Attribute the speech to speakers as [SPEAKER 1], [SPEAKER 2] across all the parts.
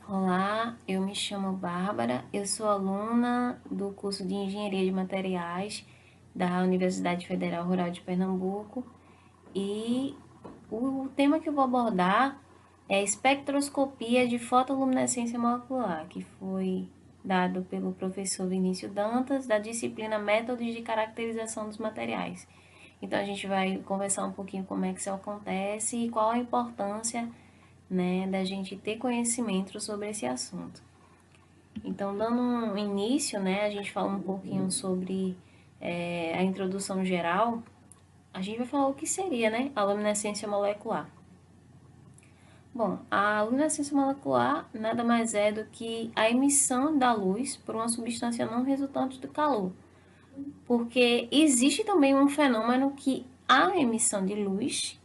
[SPEAKER 1] Olá, eu me chamo Bárbara, eu sou aluna do curso de Engenharia de Materiais da Universidade Federal Rural de Pernambuco e o tema que eu vou abordar é espectroscopia de fotoluminescência molecular, que foi dado pelo professor Vinícius Dantas, da disciplina Métodos de Caracterização dos Materiais. Então, a gente vai conversar um pouquinho como é que isso acontece e qual a importância, né, da gente ter conhecimento sobre esse assunto. Então, dando um início, né, a gente fala um pouquinho sobre a introdução geral. A gente vai falar o que seria, né, a luminescência molecular. Bom, a luminescência molecular nada mais é do que a emissão da luz por uma substância não resultante do calor. Porque existe também um fenômeno que há emissão de luz,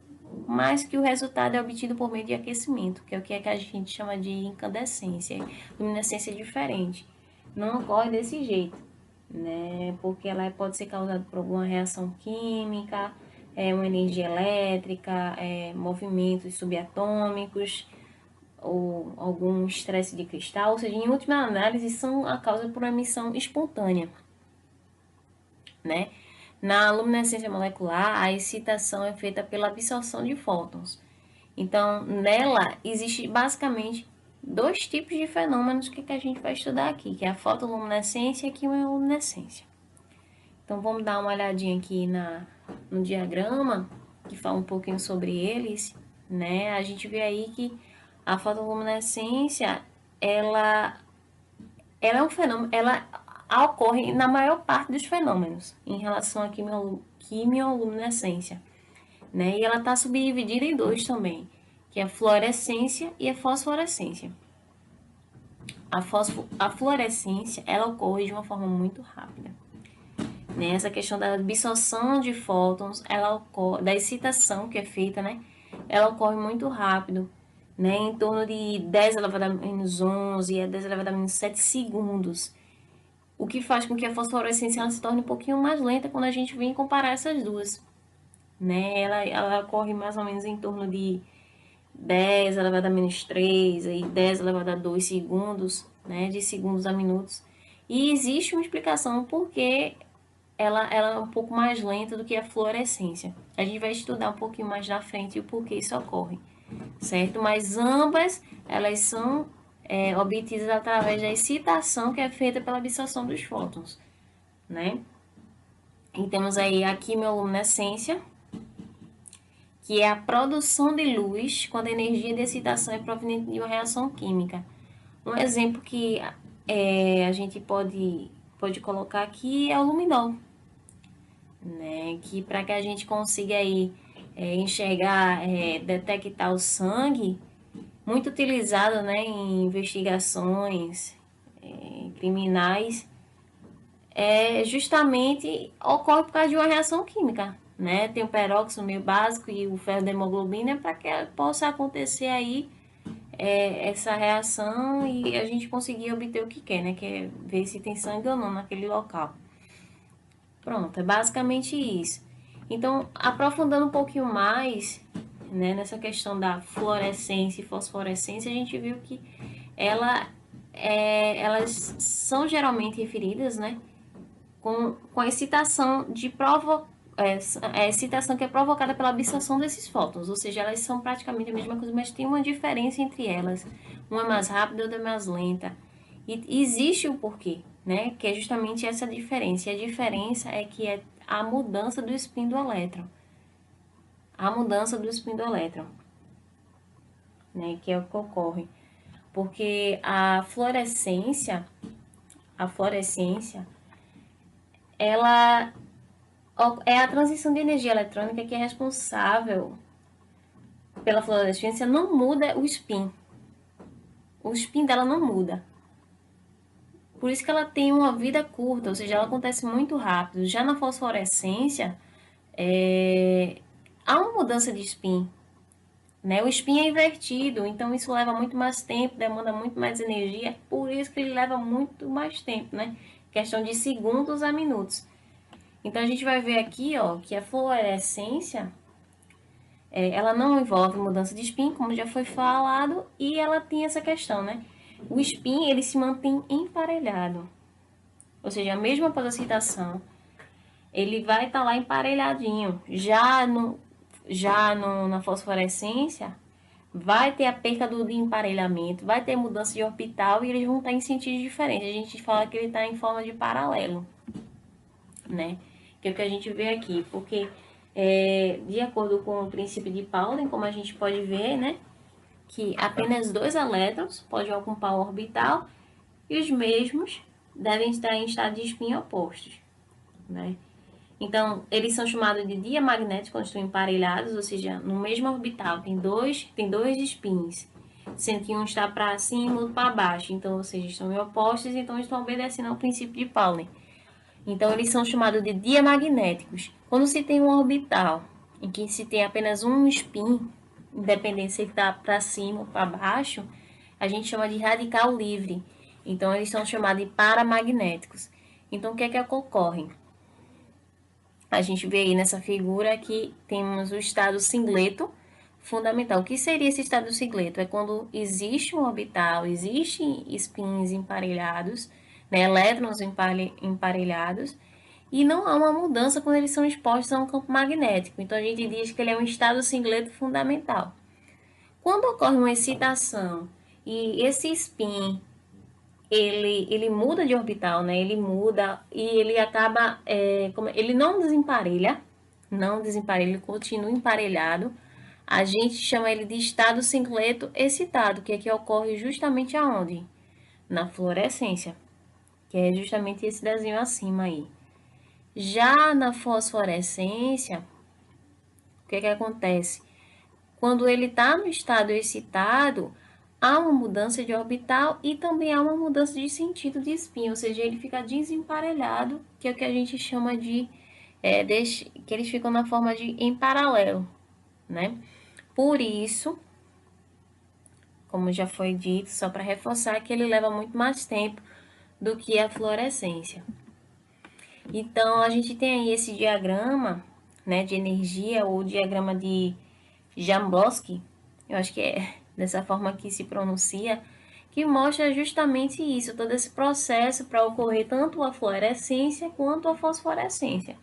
[SPEAKER 1] mas que o resultado é obtido por meio de aquecimento, que é o que a gente chama de incandescência. Luminescência é diferente. Não ocorre desse jeito, né? Porque ela pode ser causada por alguma reação química, uma energia elétrica, movimentos subatômicos, ou algum estresse de cristal, ou seja, em última análise, são a causa por emissão espontânea, né? Na luminescência molecular, a excitação é feita pela absorção de fótons. Então, nela existe basicamente dois tipos de fenômenos que a gente vai estudar aqui, que é a fotoluminescência e a quimioluminescência. Então, vamos dar uma olhadinha aqui no diagrama, que fala um pouquinho sobre eles, né? A gente vê aí que a fotoluminescência, ela é um fenômeno, ela ocorre na maior parte dos fenômenos em relação à quimioluminescência, né? E ela está subdividida em dois também, que é a fluorescência e a fosforescência. A fluorescência, ela ocorre de uma forma muito rápida. Né? Essa questão da absorção de fótons, ela ocorre, da excitação que é feita, né? Ela ocorre muito rápido, né? Em torno de 10 elevado a menos 11 a 10 elevado a menos 7 segundos. O que faz com que a fosforescência ela se torne um pouquinho mais lenta quando a gente vem comparar essas duas. Né? Ela ocorre mais ou menos em torno de 10 elevado a menos 3, aí 10 elevado a 2 segundos, né? De segundos a minutos. E existe uma explicação por que ela é um pouco mais lenta do que a fluorescência. A gente vai estudar um pouquinho mais na frente o porquê isso ocorre, certo? Mas ambas, elas são obtidas através da excitação que é feita pela absorção dos fótons, né? E temos aí a quimioluminescência, que é a produção de luz quando a energia de excitação é proveniente de uma reação química. Um exemplo que a gente pode colocar aqui é o luminol, né? Que para que a gente consiga aí enxergar, detectar o sangue, muito utilizado, né, em investigações criminais, justamente ocorre por causa de uma reação química, né? Tem o peróxido meio básico e o ferro da hemoglobina para que possa acontecer aí essa reação e a gente conseguir obter o que quer, né? Que é ver se tem sangue ou não naquele local. Pronto, é basicamente isso. Então, aprofundando um pouquinho mais, né, nessa questão da fluorescência e fosforescência, a gente viu que elas são geralmente referidas, né, com a excitação a excitação que é provocada pela absorção desses fótons, ou seja, elas são praticamente a mesma coisa, mas tem uma diferença entre elas. Uma é mais rápida, outra é mais lenta. E existe o porquê, né? Que é justamente essa diferença. E a diferença é que é a mudança do spin do elétron. A mudança do spin do elétron, né? Que é o que ocorre. Porque a fluorescência, ela é a transição de energia eletrônica que é responsável pela fluorescência, não muda o spin. O spin dela não muda. Por isso que ela tem uma vida curta, ou seja, ela acontece muito rápido. Já na fosforescência, há uma mudança de spin, né? O spin é invertido, então isso leva muito mais tempo, demanda muito mais energia, por isso que ele leva muito mais tempo, né? Questão de segundos a minutos. Então a gente vai ver aqui, ó, que a fluorescência, ela não envolve mudança de spin, como já foi falado, e ela tem essa questão, né? O spin, ele se mantém emparelhado. Ou seja, mesmo após a excitação, ele vai estar lá emparelhadinho. Na fosforescência, vai ter a perca de emparelhamento, vai ter mudança de orbital e eles vão estar em sentidos diferentes. A gente fala que ele está em forma de paralelo, né? Que é o que a gente vê aqui, porque de acordo com o princípio de Pauling, como a gente pode ver, né? Que apenas 2 elétrons podem ocupar o orbital e os mesmos devem estar em estado de spin opostos, né? Então, eles são chamados de diamagnéticos quando estão emparelhados, ou seja, no mesmo orbital tem dois spins, sendo que um está para cima e o outro para baixo. Então, ou seja, estão em opostos, então estão obedecendo ao princípio de Pauling. Então, eles são chamados de diamagnéticos. Quando se tem um orbital em que se tem apenas um spin, independente se ele está para cima ou para baixo, a gente chama de radical livre. Então, eles são chamados de paramagnéticos. Então, o que é que ocorre? A gente vê aí nessa figura que temos o estado singleto fundamental. O que seria esse estado singleto? É quando existe um orbital, existem spins emparelhados, né, elétrons emparelhados, e não há uma mudança quando eles são expostos a um campo magnético. Então, a gente diz que ele é um estado singleto fundamental. Quando ocorre uma excitação e esse spin ele muda de orbital, né? Ele muda e ele acaba, ele não desemparelha, ele continua emparelhado. A gente chama ele de estado singleto excitado, que aqui ocorre justamente aonde? Na fluorescência, que é justamente esse desenho acima aí. Já na fosforescência, o que acontece? Quando ele está no estado excitado, há uma mudança de orbital e também há uma mudança de sentido de spin, ou seja, ele fica desemparelhado, que é o que a gente chama de, que eles ficam na forma de em paralelo, né? Por isso, como já foi dito, só para reforçar que ele leva muito mais tempo do que a fluorescência. Então, a gente tem aí esse diagrama, né, de energia, ou diagrama de Jablonski, eu acho que é dessa forma que se pronuncia, que mostra justamente isso, todo esse processo para ocorrer tanto a fluorescência quanto a fosforescência,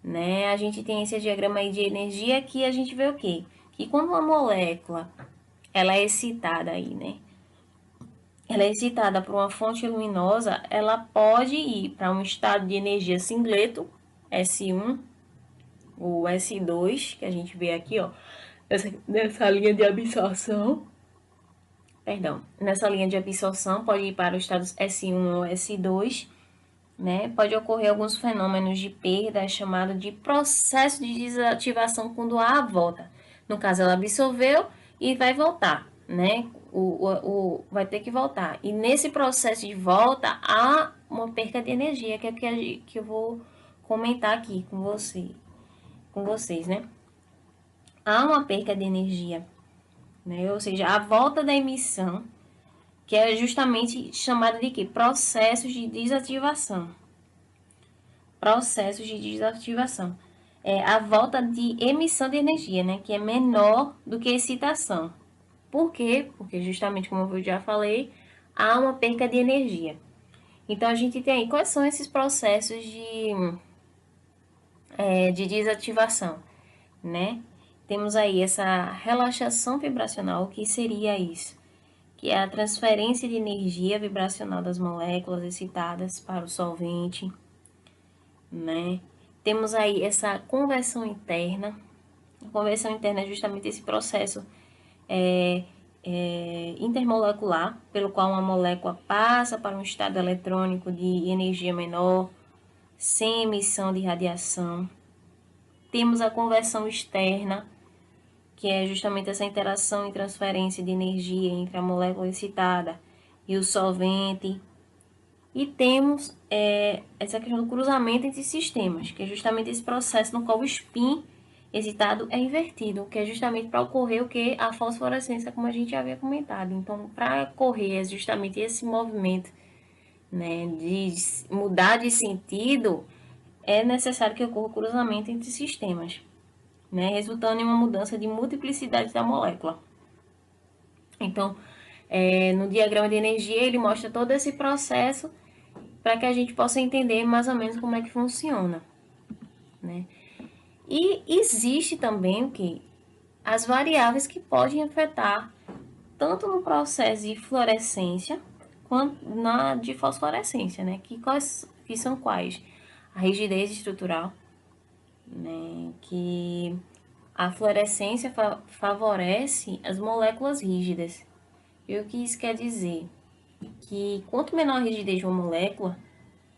[SPEAKER 1] né? A gente tem esse diagrama aí de energia que a gente vê o quê? Que quando uma molécula, ela é excitada aí, né? Ela é excitada por uma fonte luminosa, ela pode ir para um estado de energia singleto, S1, ou S2, que a gente vê aqui, ó, nessa linha de absorção. Nessa linha de absorção pode ir para o estado S1 ou S2, né? Pode ocorrer alguns fenômenos de perda, chamado de processo de desativação quando a volta. No caso, ela absorveu e vai voltar, né? Vai ter que voltar. E nesse processo de volta, há uma perca de energia, que é o que eu vou comentar aqui com vocês, né? Há uma perca de energia, né? Ou seja, a volta da emissão, que é justamente chamada de quê? Processos de desativação. Processos de desativação. É a volta de emissão de energia, né? Que é menor do que a excitação. Por quê? Porque justamente, como eu já falei, há uma perca de energia. Então, a gente tem aí, quais são esses processos de desativação, né? Temos aí essa relaxação vibracional, o que seria isso? Que é a transferência de energia vibracional das moléculas excitadas para o solvente, né? Temos aí essa conversão interna. A conversão interna é justamente esse processo intermolecular, pelo qual uma molécula passa para um estado eletrônico de energia menor, sem emissão de radiação. Temos a conversão externa, que é justamente essa interação e transferência de energia entre a molécula excitada e o solvente. E temos essa questão do cruzamento entre sistemas, que é justamente esse processo no qual o spin excitado é invertido, que é justamente para ocorrer o que? A fosforescência, como a gente já havia comentado. Então, para ocorrer é justamente esse movimento, né, de mudar de sentido, é necessário que ocorra o cruzamento entre sistemas, né, resultando em uma mudança de multiplicidade da molécula. Então, No diagrama de energia, ele mostra todo esse processo para que a gente possa entender mais ou menos como é que funciona, né? E existe também o que? As variáveis que podem afetar tanto no processo de fluorescência quanto na de fosforescência, né? Que são quais? A rigidez estrutural, né? Que a fluorescência favorece as moléculas rígidas. E o que isso quer dizer? Que quanto menor a rigidez de uma molécula,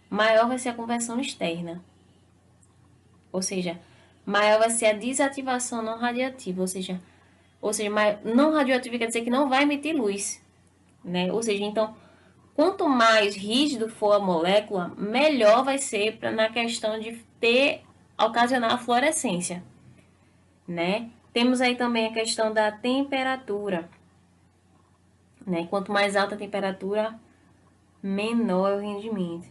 [SPEAKER 1] maior vai ser a conversão externa. Ou seja, maior vai ser a desativação não radiativa, ou seja, não radioativa quer dizer que não vai emitir luz, né? Ou seja, então, quanto mais rígido for a molécula, melhor vai ser na questão de ocasionar a fluorescência, né? Temos aí também a questão da temperatura, né? Quanto mais alta a temperatura, menor é o rendimento.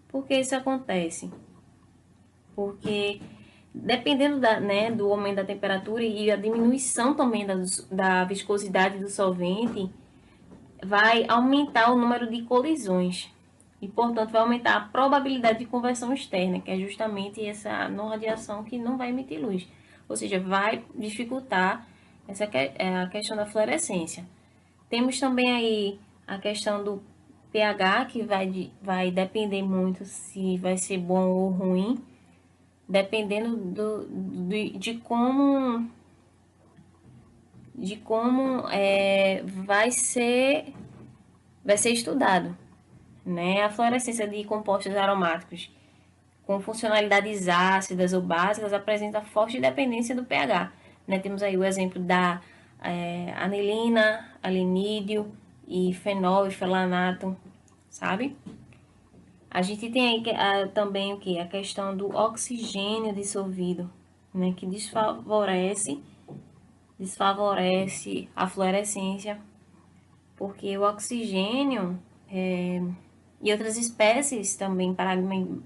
[SPEAKER 1] Por que isso acontece? Porque dependendo do aumento da temperatura e a diminuição também da viscosidade do solvente, vai aumentar o número de colisões e, portanto, vai aumentar a probabilidade de conversão externa, que é justamente essa não radiação que não vai emitir luz. Ou seja, vai dificultar a questão da fluorescência. Temos também aí a questão do pH, que vai depender muito se vai ser bom ou ruim, dependendo de como vai ser estudado, né? A fluorescência de compostos aromáticos com funcionalidades ácidas ou básicas apresenta forte dependência do pH, né? Temos aí o exemplo da anilina, alinídeo e fenol e felanato, sabe? A gente tem aí também o que? A questão do oxigênio dissolvido, né? Que desfavorece a fluorescência, porque o oxigênio e outras espécies também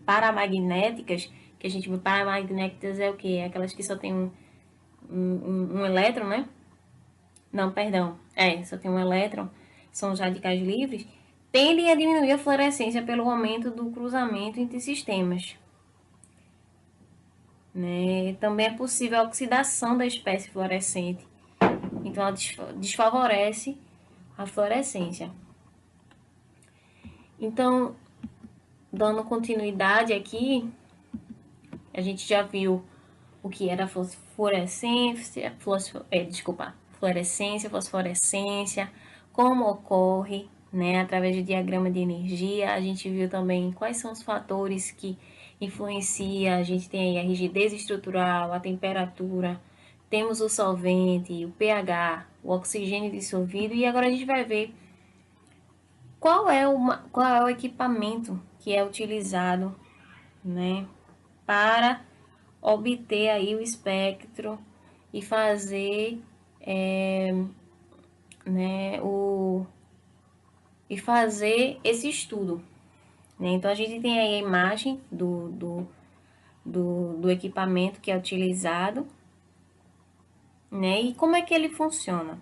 [SPEAKER 1] paramagnéticas, que a gente vê paramagnéticas é o que? É aquelas que só tem um elétron, né? Não, perdão. Só tem um elétron, são os radicais livres, tendem a diminuir a fluorescência pelo aumento do cruzamento entre sistemas. Né? Também é possível a oxidação da espécie fluorescente. Então, ela desfavorece a fluorescência. Então, dando continuidade aqui, a gente já viu o que era fluorescência, fosforescência, como ocorre, né, através do diagrama de energia. A gente viu também quais são os fatores que influenciam. A gente tem aí a rigidez estrutural, a temperatura, temos o solvente, o pH, o oxigênio dissolvido, e agora a gente vai ver qual é o equipamento que é utilizado, né, para obter aí o espectro e fazer esse estudo, né? Então a gente tem aí a imagem do equipamento que é utilizado, né? E como é que ele funciona?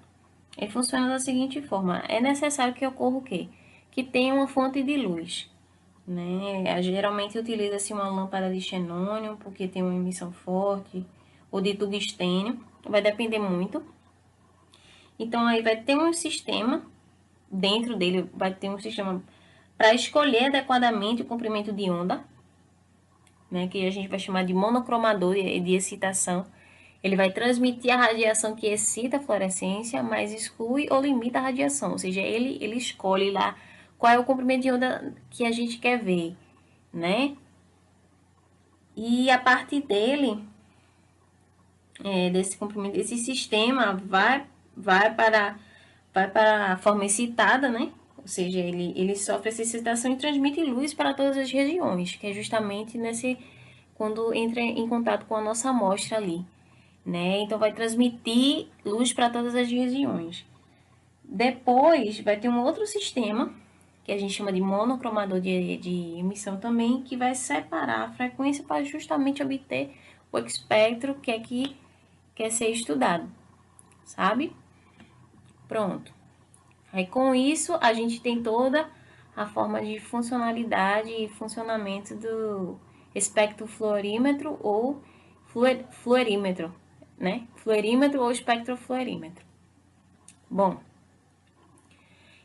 [SPEAKER 1] Ele funciona da seguinte forma: é necessário que ocorra o quê? Que tenha uma fonte de luz, né? Geralmente utiliza-se uma lâmpada de xenônio, porque tem uma emissão forte, ou de tungstênio, vai depender muito. Então, aí vai ter um sistema, dentro dele vai ter um sistema para escolher adequadamente o comprimento de onda, né? Que a gente vai chamar de monocromador de excitação. Ele vai transmitir a radiação que excita a fluorescência, mas exclui ou limita a radiação. Ou seja, ele escolhe lá qual é o comprimento de onda que a gente quer ver, né? E a partir dele, desse comprimento, esse sistema vai para a forma excitada, né? Ou seja, ele sofre essa excitação e transmite luz para todas as regiões, que é justamente quando entra em contato com a nossa amostra ali, né? Então, vai transmitir luz para todas as regiões. Depois, vai ter um outro sistema, que a gente chama de monocromador de emissão também, que vai separar a frequência para justamente obter o espectro que quer ser estudado, sabe? Pronto. Aí, com isso, a gente tem toda a forma de funcionalidade e funcionamento do espectrofluorímetro ou fluorímetro, né? Fluorímetro ou espectrofluorímetro. Bom,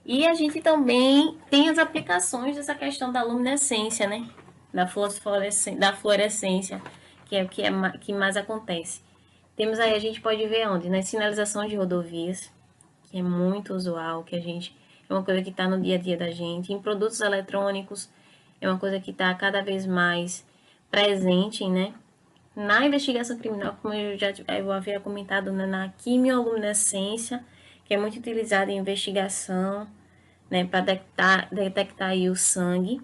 [SPEAKER 1] e a gente também tem as aplicações dessa questão da luminescência, né? Da fluorescência, que é o que mais acontece. Temos aí, a gente pode ver onde? Na sinalização de rodovias, que é muito usual, é uma coisa que está no dia a dia da gente. Em produtos eletrônicos, é uma coisa que está cada vez mais presente, né? Na investigação criminal, como eu havia comentado, né? Na quimioluminescência, que é muito utilizada em investigação, né? Para detectar aí o sangue.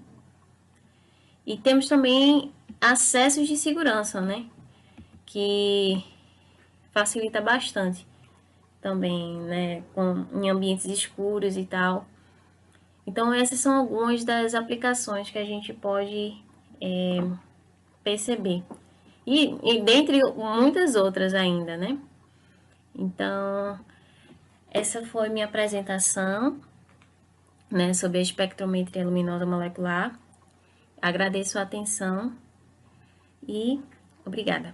[SPEAKER 1] E temos também acessos de segurança, né? Que facilita bastante também, né? Em ambientes escuros e tal. Então, essas são algumas das aplicações que a gente pode perceber. E dentre muitas outras ainda, né? Então, essa foi minha apresentação, né, sobre a espectrometria luminosa molecular. Agradeço a atenção e obrigada.